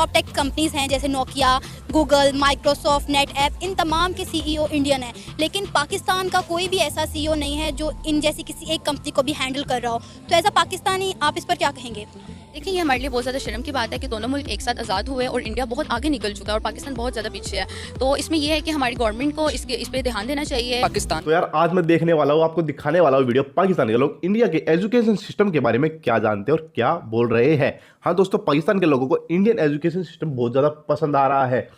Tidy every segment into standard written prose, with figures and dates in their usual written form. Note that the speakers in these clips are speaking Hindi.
टॉप टेक कंपनीज हैं जैसे Nokia, Google, Microsoft, NetApp, इन तमाम के सीईओ इंडियन हैं। लेकिन पाकिस्तान का कोई भी ऐसा सीईओ नहीं है जो इन जैसी किसी एक कंपनी को भी हैंडल कर रहा हो। तो एज अ पाकिस्तानी आप इस पर क्या कहेंगे? देखिए, ये हमारे लिए बहुत ज़्यादा शर्म की बात है कि दोनों मुल्क एक साथ आज़ाद हुए और इंडिया बहुत आगे निकल चुका है और पाकिस्तान बहुत ज़्यादा पीछे है। तो इसमें यह है कि हमारी गवर्नमेंट को इस पर ध्यान देना चाहिए। पाकिस्तान तो यार आज मैं देखने वाला हूँ, आपको दिखाने वाला हूँ वीडियो पाकिस्तान के लोग इंडिया के एजुकेशन सिस्टम के बारे में क्या जानते हैं और क्या बोल रहे हैं। हाँ दोस्तों, पाकिस्तान के लोगों को इंडियन एजुकेशन सिस्टम बहुत ज़्यादा पसंद आ रहा है।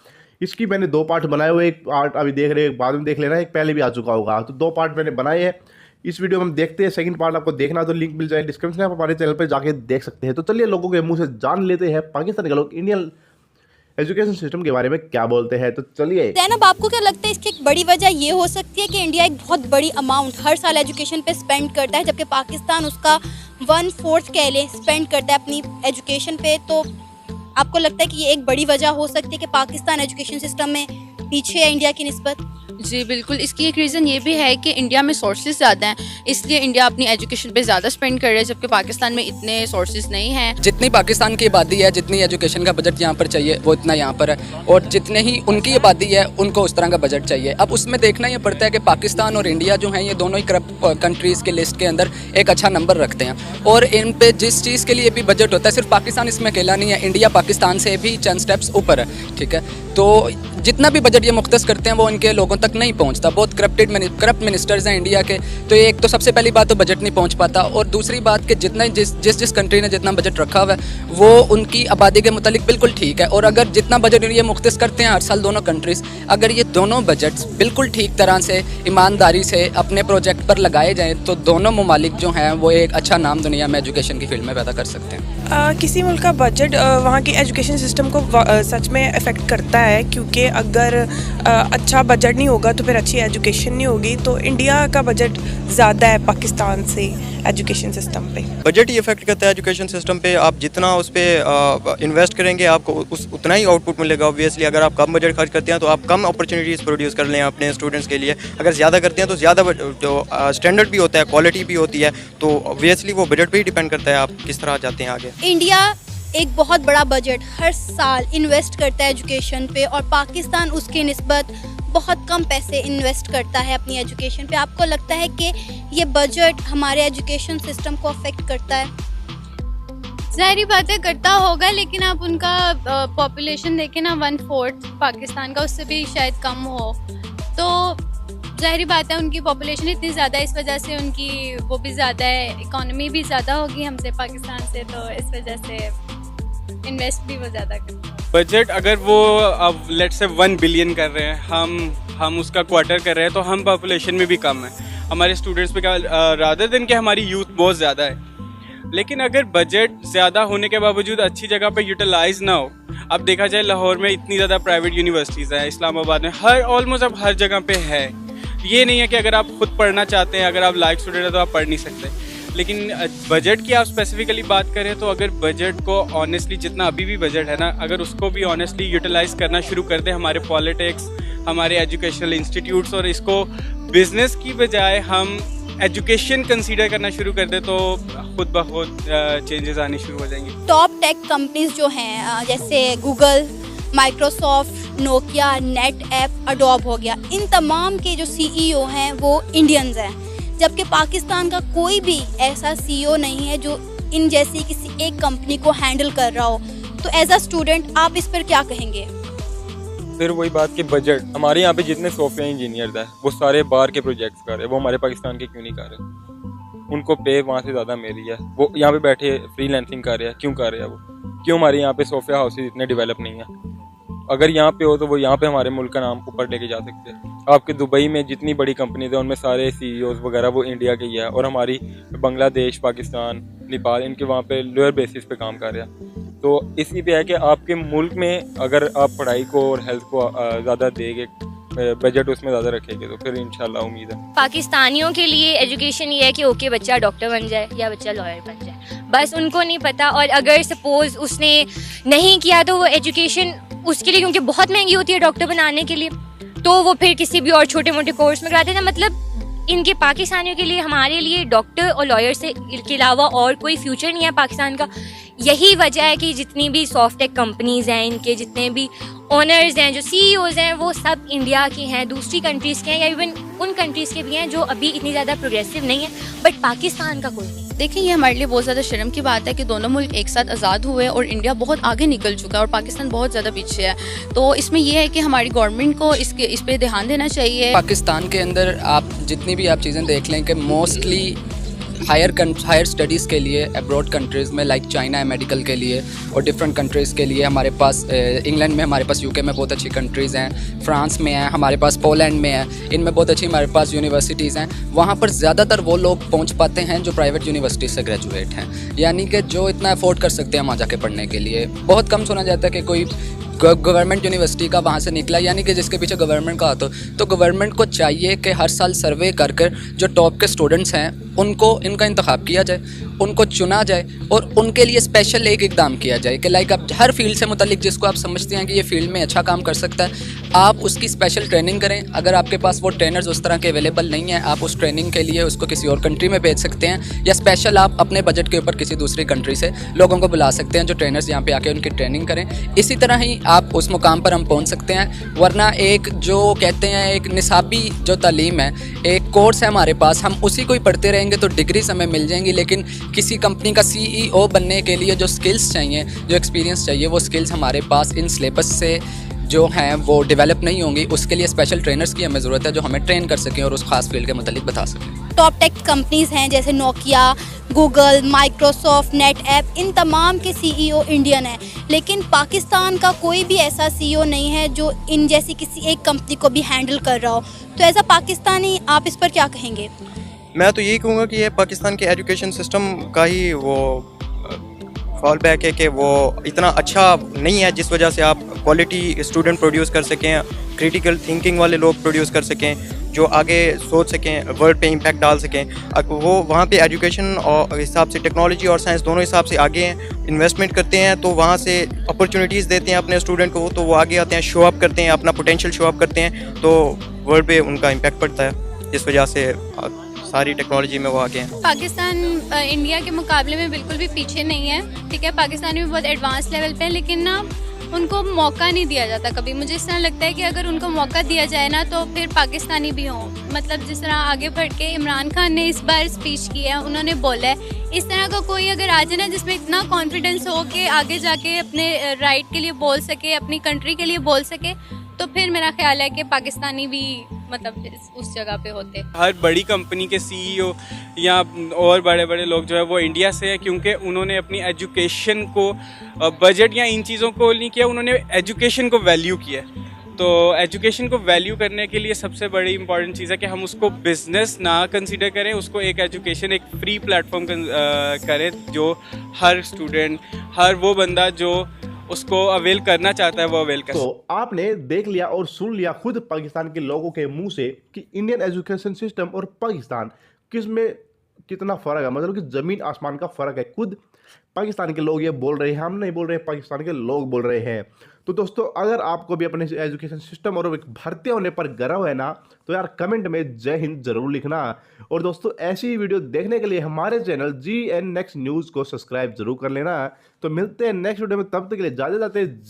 इसकी मैंने 2 पार्ट बनाए हुए, एक पार्ट अभी देख रहे हैं, बाद में देख लेना, एक पहले भी आ चुका होगा। तो 2 पार्ट मैंने बनाए हैं। इस वीडियो में हम देखते हैं, सेकंड पार्ट आपको देखना तो लिंक मिल जाए डिस्क्रिप्शन में, आप हमारे चैनल पर जाके देख सकते हैं। तो चलिए लोगों के मुंह से जान लेते हैं पाकिस्तान के लोग इंडियन एजुकेशन सिस्टम के बारे में क्या बोलते हैं। तो चलिए ज़ैनब, आपको क्या लगता है इसकी एक बड़ी वजह ये हो सकती है कि इंडिया एक बहुत बड़ी अमाउंट हर साल एजुकेशन पे स्पेंड करता है, जबकि पाकिस्तान उसका 1/4 कह लें स्पेंड करता है अपनी एजुकेशन पे। तो आपको लगता है कि ये एक बड़ी वजह हो सकती है कि पाकिस्तान एजुकेशन सिस्टम में पीछे है इंडिया की निस्बत? जी बिल्कुल, इसकी एक रीज़न ये भी है कि इंडिया में सोर्सेज ज़्यादा हैं, इसलिए इंडिया अपनी एजुकेशन पे ज़्यादा स्पेंड कर रहा है, जबकि पाकिस्तान में इतने सोर्सेज नहीं हैं। जितनी पाकिस्तान की आबादी है, जितनी एजुकेशन का बजट यहाँ पर चाहिए वो इतना यहाँ पर है, और जितने ही उनकी आबादी है उनको उस तरह का बजट चाहिए। अब उसमें देखना ये पड़ता है कि पाकिस्तान और इंडिया जो हैं ये दोनों ही करप्ट कंट्रीज़ के लिस्ट के अंदर एक अच्छा नंबर रखते हैं, और इन पे जिस चीज़ के लिए भी बजट होता है, सिर्फ पाकिस्तान इसमें अकेला नहीं है, इंडिया पाकिस्तान से भी चंद स्टेप्स ऊपर है। ठीक है, तो जितना भी बजट ये मुख्तस करते हैं वो इनके लोगों तक नहीं पहुंचता। बहुत करप्ट मिनिस्टर्स हैं इंडिया के, तो एक तो सबसे पहली बात तो बजट नहीं पहुंच पाता, और दूसरी बात कि जितना जिस कंट्री ने जितना बजट रखा हुआ है वो उनकी आबादी के मुतालिक बिल्कुल ठीक है। और अगर जितना बजट ये मुख्तस करते हैं हर साल दोनों कंट्रीज़, अगर ये दोनों बजट्स बिल्कुल ठीक तरह से ईमानदारी से अपने प्रोजेक्ट पर लगाए जाएँ तो दोनों ममालिक जो हैं वो एक अच्छा नाम दुनिया में एजुकेशन की फील्ड में पैदा कर सकते हैं। किसी मुल्क का बजट वहाँ के एजुकेशन सिस्टम को सच में अफेक्ट करता है, क्योंकि अगर अच्छा बजट नहीं होगा तो फिर अच्छी एजुकेशन नहीं होगी। तो इंडिया का बजट ज़्यादा है पाकिस्तान से एजुकेशन सिस्टम पे। बजट ही इफेक्ट करता है एजुकेशन सिस्टम पे। आप जितना उस पर इन्वेस्ट करेंगे आपको उतना ही आउटपुट मिलेगा। ऑब्वियसली अगर आप कम बजट खर्च करते हैं तो आप कम अपॉर्चुनिटीज़ प्रोड्यूस कर लें अपने स्टूडेंट्स के लिए। अगर ज़्यादा करते हैं तो ज़्यादा जो स्टैंडर्ड भी होता है, क्वालिटी भी होती है, तो ऑब्वियसली वो बजट पे ही डिपेंड करता है आप किस तरह जाते हैं आगे। इंडिया एक बहुत बड़ा बजट हर साल इन्वेस्ट करता है एजुकेशन पे, और पाकिस्तान उसकी निस्बत बहुत कम पैसे इन्वेस्ट करता है अपनी एजुकेशन पे। आपको लगता है कि ये बजट हमारे एजुकेशन सिस्टम को अफेक्ट करता है? ज़ाहिरी बात है करता होगा, लेकिन आप उनका पॉपुलेशन देखें ना, 1/4 पाकिस्तान का, उससे भी शायद कम हो। तो ज़ाहिरी बात है उनकी पॉपुलेशन इतनी ज़्यादा है, इस वजह से उनकी वो भी ज़्यादा है, इकोनॉमी भी ज़्यादा होगी हमसे पाकिस्तान से, तो इस वजह से इन्वेस्ट भी वो ज़्यादा करते हैं। बजट अगर वो अब लेट्स से 1 बिलियन कर रहे हैं, हम उसका क्वार्टर कर रहे हैं, तो हम पॉपुलेशन में भी कम है। हमारे स्टूडेंट्स पे क्या रादर देन कि हमारी यूथ बहुत ज़्यादा है। लेकिन अगर बजट ज़्यादा होने के बावजूद अच्छी जगह पे यूटिलाइज ना हो, अब देखा जाए लाहौर में इतनी ज़्यादा प्राइवेट यूनिवर्सिटीज़ हैं, इस्लामाबाद में ऑलमोस्ट अब हर जगह पे है। ये नहीं है कि अगर आप खुद पढ़ना चाहते हैं, अगर आप लायक स्टूडेंट हैं तो आप पढ़ नहीं सकते। लेकिन बजट की आप स्पेसिफिकली बात करें तो अगर बजट को ऑनेस्टली, जितना अभी भी बजट है ना, अगर उसको भी ऑनेस्टली यूटिलाइज करना शुरू कर दें हमारे पॉलिटिक्स, हमारे एजुकेशनल इंस्टीट्यूट्स, और इसको बिजनेस की बजाय हम एजुकेशन कंसीडर करना शुरू कर दे, तो खुद ब खुद चेंजेस आने शुरू हो जाएंगे। टॉप टेक कंपनीज जो हैं जैसे Google, Microsoft, Nokia, net app, Adobe हो गया, इन तमाम के जो सीईओ हैं वो इंडियंस हैं, जबकि पाकिस्तान का कोई भी ऐसा सीईओ नहीं है जो इन जैसी किसी एक कंपनी को हैंडल कर रहा हो। तो एज अ स्टूडेंट आप इस पर क्या कहेंगे? फिर वही बात कि बजट, हमारे यहाँ पे जितने सॉफ्टवेयर इंजीनियर्स हैं वो सारे बाहर के प्रोजेक्ट्स कर रहे हैं, वो हमारे पाकिस्तान के क्यों नहीं कर रहे? उनको पे वहाँ से ज़्यादा मिल रही है, वो यहाँ पे बैठे फ्रीलांसिंग कर रहे हैं, क्यों कर रहे हैं वो? क्यों हमारे यहाँ पे सॉफ्टवेयर हाउसेज इतने डेवलप नहीं है? अगर यहाँ पे हो तो वो यहाँ पे हमारे मुल्क का नाम ऊपर लेके जा सकते हैं। आपके दुबई में जितनी बड़ी कंपनीज है उनमें सारे सीईओज वगैरह वो इंडिया के ही है, और हमारी बांग्लादेश, पाकिस्तान, नेपाल, इनके वहाँ पे लोअर बेसिस पे काम कर रहे हैं। तो इसी पे है कि आपके मुल्क में अगर आप पढ़ाई को और हेल्थ को ज़्यादा देंगे, बजट उसमें ज़्यादा रखेंगे, तो फिर इंशाल्लाह उम्मीद है। पाकिस्तानियों के लिए एजुकेशन ये है कि ओके बच्चा डॉक्टर बन जाए या बच्चा लॉयर बन जाए, बस उनको नहीं पता। और अगर सपोज उसने नहीं किया तो वो एजुकेशन उसके लिए, क्योंकि बहुत महंगी होती है डॉक्टर बनाने के लिए, तो वो फिर किसी भी और छोटे मोटे कोर्स में कराते हैं। मतलब इनके पाकिस्तानियों के लिए, हमारे लिए डॉक्टर और लॉयर से के अलावा और कोई फ्यूचर नहीं है पाकिस्तान का। यही वजह है कि जितनी भी सॉफ्टटेक कंपनीज़ हैं, इनके जितने भी ओनर्स हैं, जो सीईओज़ हैं, वो सब इंडिया के हैं, दूसरी कंट्रीज़ के हैं, या इवन उन कंट्रीज़ के भी हैं जो अभी इतनी ज़्यादा प्रोग्रेसिव नहीं है, बट पाकिस्तान का कोई नहीं। देखिए, ये हमारे लिए बहुत ज़्यादा शर्म की बात है कि दोनों मुल्क एक साथ आज़ाद हुए और इंडिया बहुत आगे निकल चुका है और पाकिस्तान बहुत ज़्यादा पीछे है। तो इसमें यह है कि हमारी गवर्नमेंट को इस पे ध्यान देना चाहिए। पाकिस्तान के अंदर आप जितनी भी आप चीज़ें देख लें कि मोस्टली हायर स्टडीज़ के लिए अब्रॉड कंट्रीज़ में लाइक चाइना है मेडिकल के लिए, और डिफरेंट कंट्रीज़ के लिए हमारे पास इंग्लैंड में, हमारे पास यूके में बहुत अच्छी कंट्रीज़ हैं, फ्रांस में है, हमारे पास पोलैंड में है, इनमें बहुत अच्छी हमारे पास यूनिवर्सिटीज़ हैं। वहाँ पर ज़्यादातर वो लोग पहुँच पाते हैं जो प्राइवेट यूनिवर्सिटी से ग्रेजुएट हैं, यानी कि जो इतना अफोर्ड कर सकते हैं वहाँ जाके पढ़ने के लिए। बहुत कम सुना जाता है कि कोई गवर्नमेंट यूनिवर्सिटी का वहाँ से निकला, यानी कि जिसके पीछे गवर्नमेंट का हाथ हो। तो गवर्नमेंट को चाहिए कि हर साल सर्वे कर कर जो टॉप के स्टूडेंट्स हैं उनको इनका इंतखाब किया जाए, उनको चुना जाए और उनके लिए स्पेशल एक इकदाम किया जाए कि लाइक आप हर फील्ड से मुतल्लिक जिसको आप समझते हैं कि ये फील्ड में अच्छा काम कर सकता है, आप उसकी स्पेशल ट्रेनिंग करें। अगर आपके पास वो ट्रेनर्स उस तरह के अवेलेबल नहीं हैं, आप उस ट्रेनिंग के लिए उसको किसी और कंट्री में भेज सकते हैं, या स्पेशल आप अपने बजट के ऊपर किसी दूसरी कंट्री से लोगों को बुला सकते हैं जो ट्रेनर्स यहाँ पे आके उनकी ट्रेनिंग करें। इसी तरह ही आप उस मुकाम पर हम पहुँच सकते हैं। वरना एक जो कहते हैं एक निसाबी जो तालीम है, एक कोर्स है हमारे पास, हम उसी को ही पढ़ते रहेंगे तो डिग्रीज हमें मिल जाएंगी, लेकिन किसी कंपनी का CEO बनने के लिए जो स्किल्स चाहिए, जो एक्सपीरियंस चाहिए, वो स्किल्स हमारे पास इन सिलेबस से जो हैं वो डेवलप नहीं होंगी। उसके लिए स्पेशल ट्रेनर्स की हमें ज़रूरत है जो हमें ट्रेन कर सकें और उस खास फील्ड के मुतालिक बता सकें। टॉप टेक कंपनीज़ हैं जैसे Nokia, Google, Microsoft, NetApp, इन तमाम के CEO इंडियन हैं, लेकिन पाकिस्तान का कोई भी ऐसा CEO नहीं है जो इन जैसी किसी एक कंपनी को भी हैंडल कर रहा हो। तो एज अ पाकिस्तानी आप इस पर क्या कहेंगे? मैं तो यही कहूँगा कि ये पाकिस्तान के एजुकेशन सिस्टम का ही वो फॉल बैक है कि वो इतना अच्छा नहीं है जिस वजह से आप क्वालिटी स्टूडेंट प्रोड्यूस कर सकें, क्रिटिकल थिंकिंग वाले लोग प्रोड्यूस कर सकें, जो आगे सोच सकें, वर्ल्ड पे इम्पैक्ट डाल सकें। वो वहाँ पे एजुकेशन और हिसाब से टेक्नोलॉजी और साइंस दोनों हिसाब से आगे हैं, इन्वेस्टमेंट करते हैं, तो वहाँ से अपॉर्चुनिटीज़ देते हैं अपने स्टूडेंट को, तो वो आगे आते हैं, शो अप करते हैं, अपना पोटेंशियल शो अप करते हैं, तो वर्ल्ड पे उनका इम्पैक्ट पड़ता है, जिस वजह से सारी टेक्नोलॉजी में वो आगे हैं। पाकिस्तान इंडिया के मुकाबले में बिल्कुल भी पीछे नहीं है, ठीक है। पाकिस्तान भी बहुत एडवांस लेवल पे है, लेकिन ना उनको मौका नहीं दिया जाता कभी। मुझे इस तरह लगता है कि अगर उनको मौका दिया जाए ना तो फिर पाकिस्तानी भी हों। मतलब जिस तरह आगे बढ़ के इमरान खान ने इस बार स्पीच की है, उन्होंने बोला है इस तरह का कोई अगर आ जाए ना जिसमें इतना कॉन्फिडेंस हो कि आगे जाके अपने राइट के लिए बोल सके, अपनी कंट्री के लिए बोल सके, तो फिर मेरा ख्याल है कि पाकिस्तानी भी मतलब उस जगह पे होते। हर बड़ी कंपनी के CEO या और बड़े बड़े लोग जो है वो इंडिया से है, क्योंकि उन्होंने अपनी एजुकेशन को बजट या इन चीज़ों को नहीं किया, उन्होंने एजुकेशन को वैल्यू किया। तो एजुकेशन को वैल्यू करने के लिए सबसे बड़ी इंपॉर्टेंट चीज़ है कि हम उसको बिजनेस ना कंसीडर करें, उसको एक एजुकेशन एक फ्री प्लेटफॉर्म करें जो हर स्टूडेंट, हर वो बंदा जो उसको अवेल करना चाहता है वो अवेल कर। तो आपने देख लिया और सुन लिया खुद पाकिस्तान के लोगों के मुंह से कि इंडियन एजुकेशन सिस्टम और पाकिस्तान किस में कितना फ़र्क है, मतलब कि ज़मीन आसमान का फ़र्क है। खुद पाकिस्तान के लोग ये बोल रहे हैं, हम नहीं बोल रहे, पाकिस्तान के लोग बोल रहे हैं। तो दोस्तों, अगर आपको भी अपने एजुकेशन सिस्टम और भर्ती होने पर गर्व है ना, तो यार कमेंट में जय हिंद ज़रूर लिखना। और दोस्तों, ऐसी ही वीडियो देखने के लिए हमारे चैनल GN Next न्यूज़ को सब्सक्राइब जरूर कर लेना। तो मिलते हैं नेक्स्ट वीडियो में, तब तक के लिए इजाज़त देते हैं।